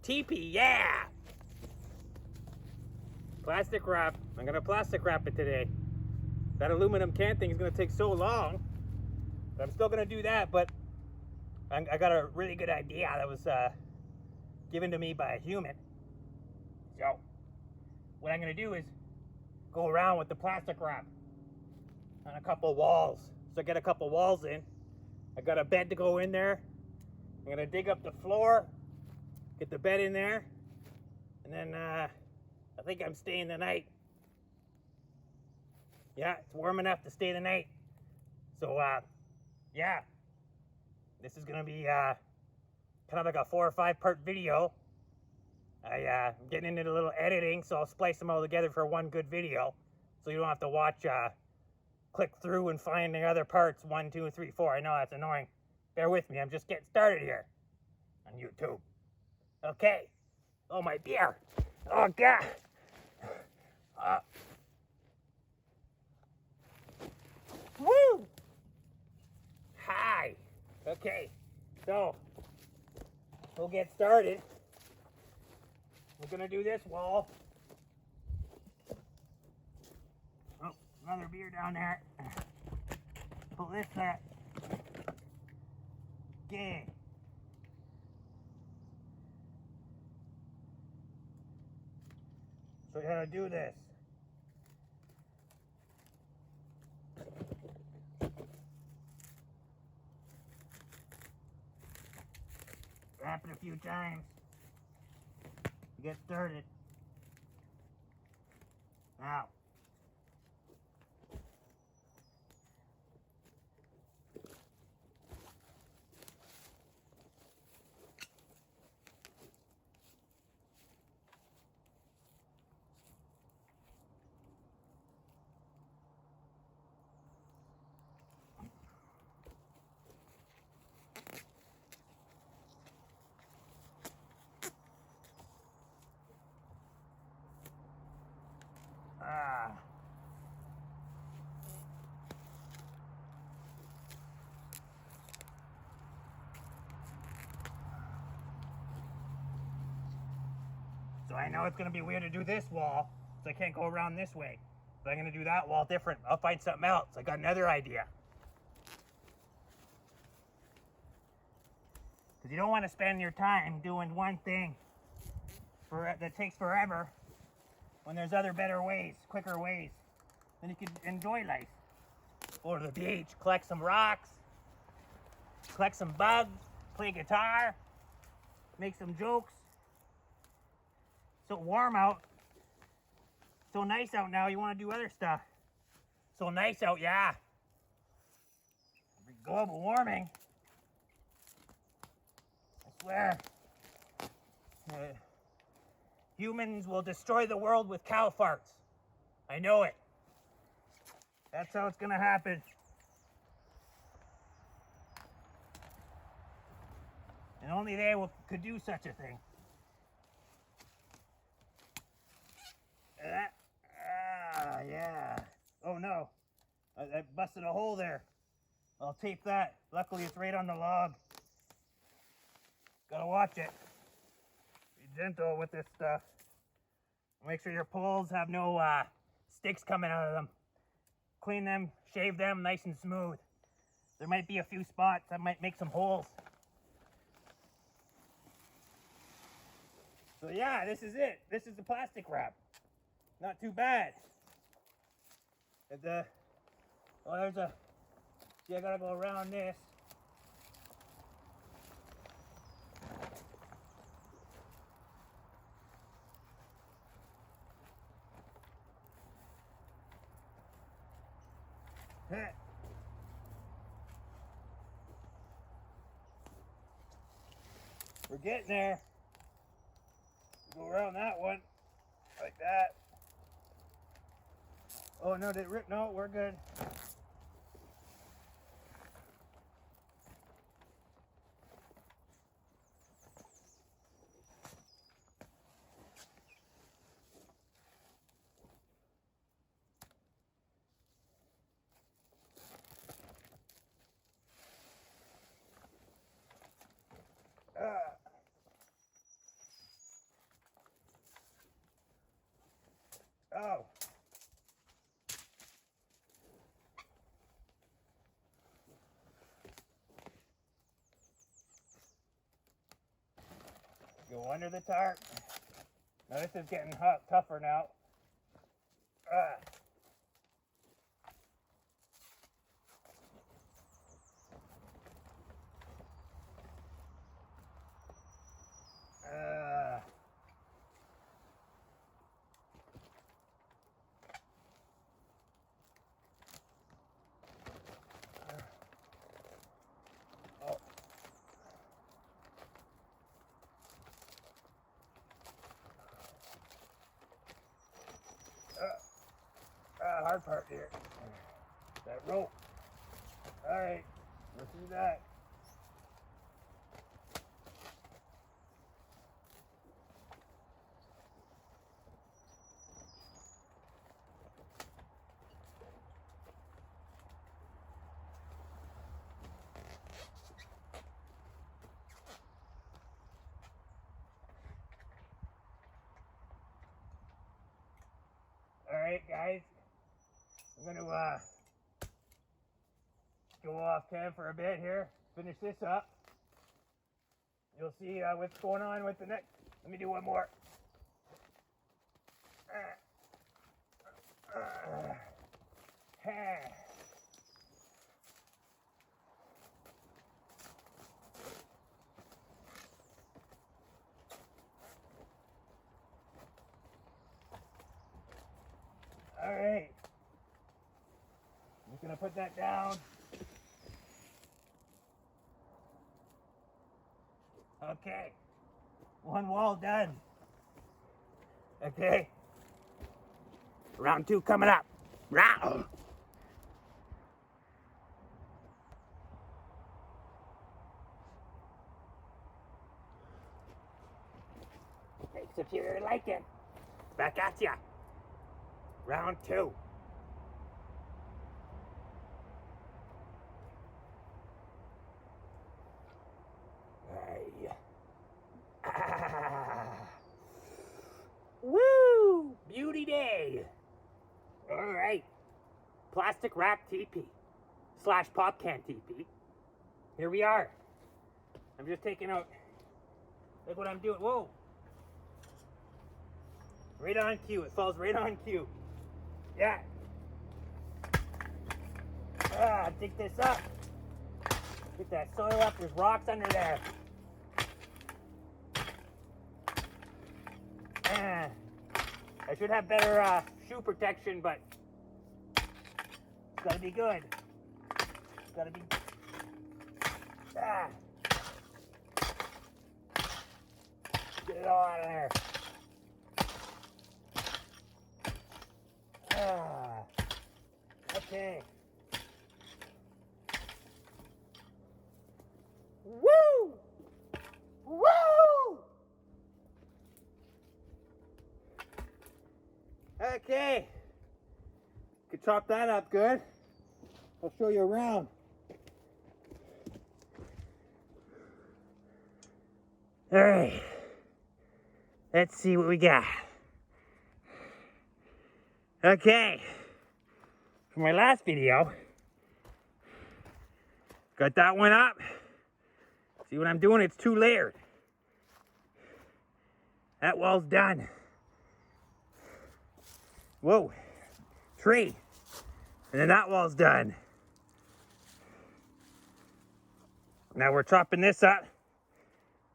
Teepee, yeah! Plastic wrap. I'm gonna plastic wrap it today. That aluminum can thing is gonna take so long. But I'm still gonna do that, but I got a really good idea that was given to me by a human. So, what I'm gonna do is go around with the plastic wrap on a couple walls. So I get a couple walls in. I got a bed to go in there. I'm gonna dig up the floor, get the bed in there, and then I think I'm staying the night. Yeah, it's warm enough to stay the night. So yeah, this is gonna be kind of like a 4 or 5 part video. I'm getting into a little editing, so I'll splice them all together for one good video, so you don't have to watch, click through and find the other parts, 1, 2, 3, 4. I know that's annoying. Bear with me, I'm just getting started here on YouTube. Okay. Oh, my beer. Oh, God. Woo! Hi. Okay, so we'll get started. We're gonna do this wall. Oh, another beer down there. Pull this up. Okay. So you gotta do this. Wrap it a few times. Get started. Now. So I know it's gonna be weird to do this wall, so I can't go around this way. But I'm gonna do that wall different. I'll find something else. I got another idea. Because you don't want to spend your time doing one thing that takes forever when there's other better ways, quicker ways. Then you can enjoy life. Go to the beach, collect some rocks, collect some bugs, play guitar, make some jokes. So warm out, so nice out now, you want to do other stuff. So nice out, yeah. Global warming. I swear. Humans will destroy the world with cow farts. I know it. That's how it's gonna happen. And only they could do such a thing. Yeah. Oh no, I busted a hole there. I'll tape that. Luckily it's right on the log. Gotta watch it. Be gentle with this stuff. Make sure your poles have no sticks coming out of them. Clean them, shave them nice and smooth. There might be a few spots that might make some holes. So yeah, this is it. This is the plastic wrap. Not too bad. There's a, see, I gotta go around this. We're getting there. Go around that one, like that. Oh no, did it rip? No, we're good. Go under the tarp. Now this is getting tougher now. Hard part here. That rope. Alright, let's do that. Alright guys, I'm going to go off cam for a bit here, finish this up. You'll see what's going on with the next. Let me do one more. Alright. I'm just going to put that down. Okay. One wall done. Okay. Round 2 coming up. Round. Hey, Superior Lycan. Back at ya. Round 2. Woo! Beauty day. All right. Plastic wrap teepee / pop can teepee. Here we are. I'm just taking out. Look what I'm doing. Whoa. Right on cue. It falls right on cue. Yeah. Dig this up. Get that soil up. There's rocks under there. I should have better shoe protection, but it's gotta be good. It's gotta be. Get it all out of there. Okay. Woo! Woo! Okay. Could chop that up good. I'll show you around. All right. Let's see what we got. Okay. For my last video, got that one up. See what I'm doing? It's 2 layered. That wall's done. Whoa. 3. And then that wall's done. Now we're chopping this up.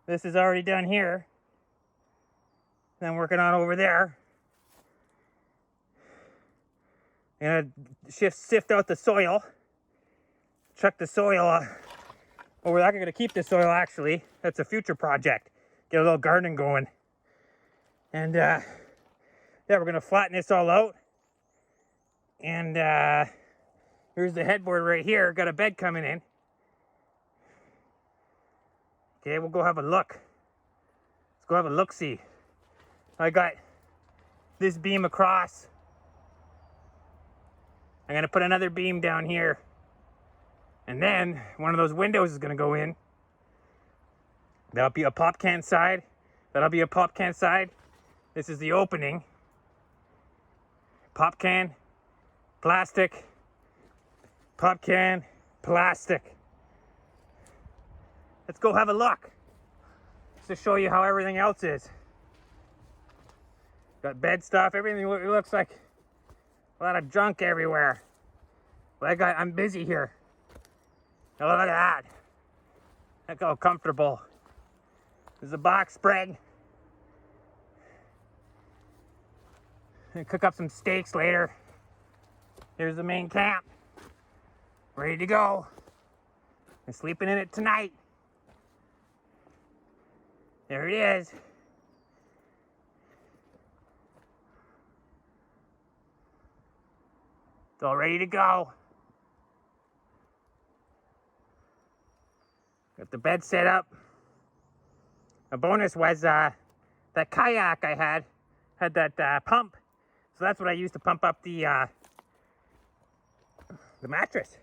This is already done here. Then working on over there. And sift out the soil. Chuck the soil over there. I'm going to keep the soil actually. That's a future project. Get a little garden going. And yeah, we're going to flatten this all out. And here's the headboard right here. Got a bed coming in. Okay, we'll go have a look. Let's go have a look-see. I got this beam across. I'm going to put another beam down here. And then one of those windows is going to go in. That'll be a pop can side. That'll be a pop can side. This is the opening. Pop can, plastic, pop can, plastic. Let's go have a look. Just to show you how everything else is. Got bed stuff, everything. It looks like a lot of junk everywhere. But I'm busy here. Oh, look at that. Look how comfortable. There's a box spread. Gonna cook up some steaks later. Here's the main camp. Ready to go. I'm sleeping in it tonight. There it is. It's all ready to go. Got the bed set up. A bonus was that kayak I had that pump. So that's what I used to pump up the mattress.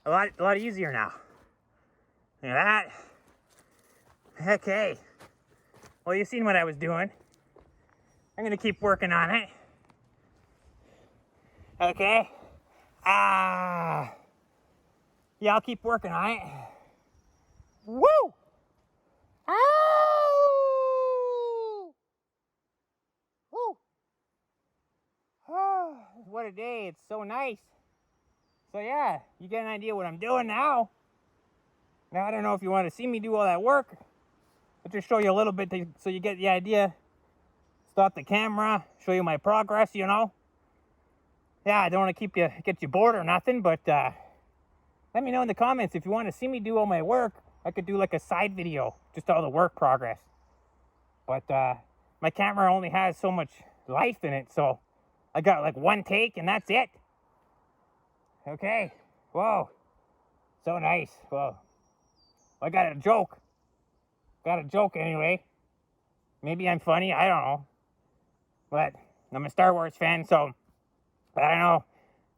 A lot easier now. Look at that. Okay. Well, you've seen what I was doing. I'm gonna keep working on it. Okay. Yeah, I'll keep working on it. Woo! Oh! Woo! Oh, what a day. It's so nice. So yeah, you get an idea what I'm doing now. Now, I don't know if you want to see me do all that work. I'll just show you a little bit so you get the idea. Stop the camera, show you my progress, you know. Yeah, I don't want to get you bored or nothing, but let me know in the comments if you want to see me do all my work. I could do like a side video, just all the work progress. But my camera only has so much life in it, so I got like one take and that's it. Okay. Whoa. So nice. Whoa. I got a joke. Got a joke anyway. Maybe I'm funny, I don't know. But I'm a Star Wars fan, so I don't know.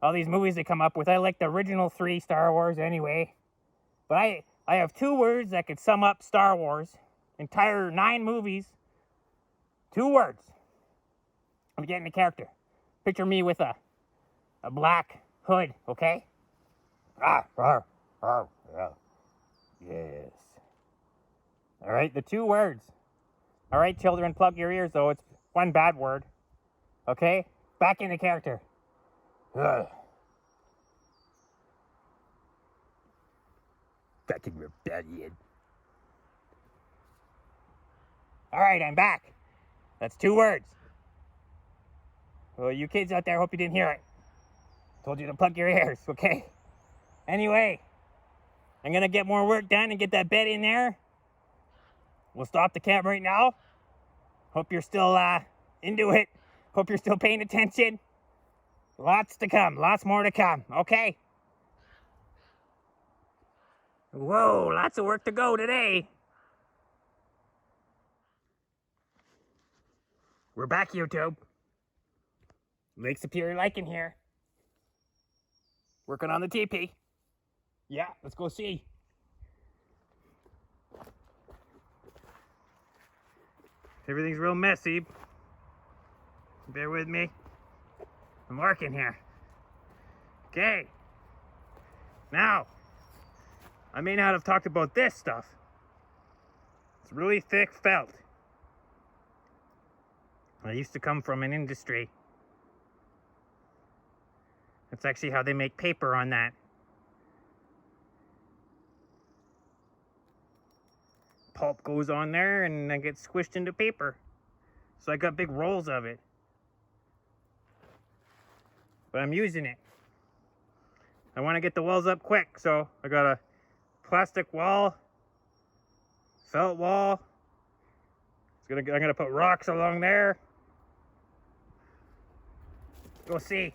All these movies they come up with, I like the original 3 Star Wars anyway. But I have 2 words that could sum up Star Wars. Entire 9 movies. 2 words. I'm getting the character. Picture me with a black hood, okay? Yeah. Yes. Alright, the 2 words. Alright, children, plug your ears, though. It's one bad word. Okay? Back into character. Ugh. Back in your belly. Alright, I'm back. That's 2 words. Well, you kids out there, hope you didn't hear it. Told you to plug your ears, okay? Anyway, I'm gonna get more work done and get that bed in there. We'll stop the camera right now. Hope you're still into it. Hope you're still paying attention. Lots to come. Lots more to come. Okay? Whoa, lots of work to go today. We're back, YouTube. Lake Superior Lycan here. Working on the teepee. Yeah, let's go see. Everything's real messy. Bear with me. I'm working here. Okay. Now, I may not have talked about this stuff. It's really thick felt. I used to come from an industry. That's actually how they make paper on that. Pulp goes on there and then gets squished into paper. So I got big rolls of it. But I'm using it. I want to get the walls up quick, so I got a plastic wall, felt wall. I'm gonna put rocks along there. We'll see.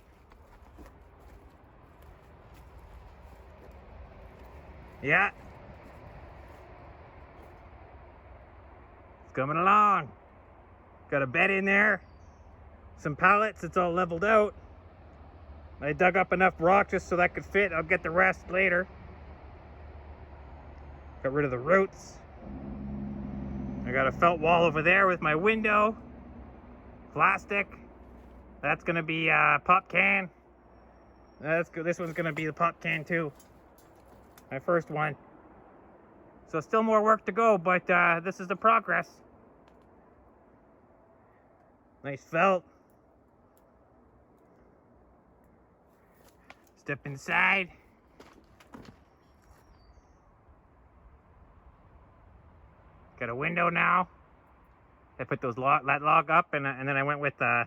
Yeah. It's coming along. Got a bed in there. Some pallets, it's all leveled out. I dug up enough rock just so that could fit. I'll get the rest later. Got rid of the roots. I got a felt wall over there with my window. Plastic. That's gonna be a pop can. That's good. This one's gonna be the pop can too. My first one. So still more work to go, but this is the progress. Nice felt. Step inside. Got a window now. I put that log up, and then I went with a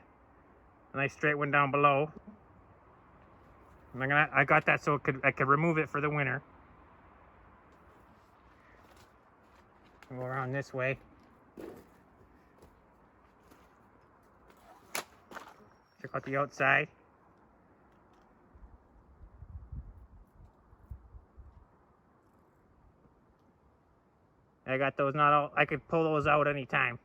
nice straight one down below. And I got that so I could remove it for the winter. Go around this way. Check out the outside. I got those I could pull those out anytime.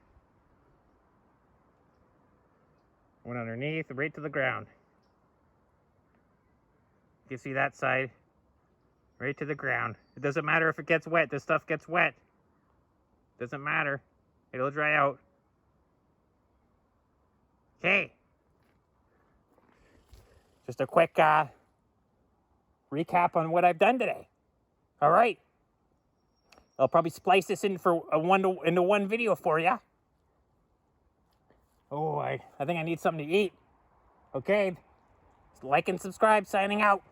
Went underneath, right to the ground. You can see that side, right to the ground. It doesn't matter if it gets wet. This stuff gets wet. Doesn't matter. It'll dry out. Okay. Just a quick recap on what I've done today. All right. I'll probably splice this in for into one video for you. Oh, I think I need something to eat. Okay. Like and subscribe. Signing out.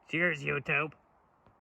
Cheers, YouTube.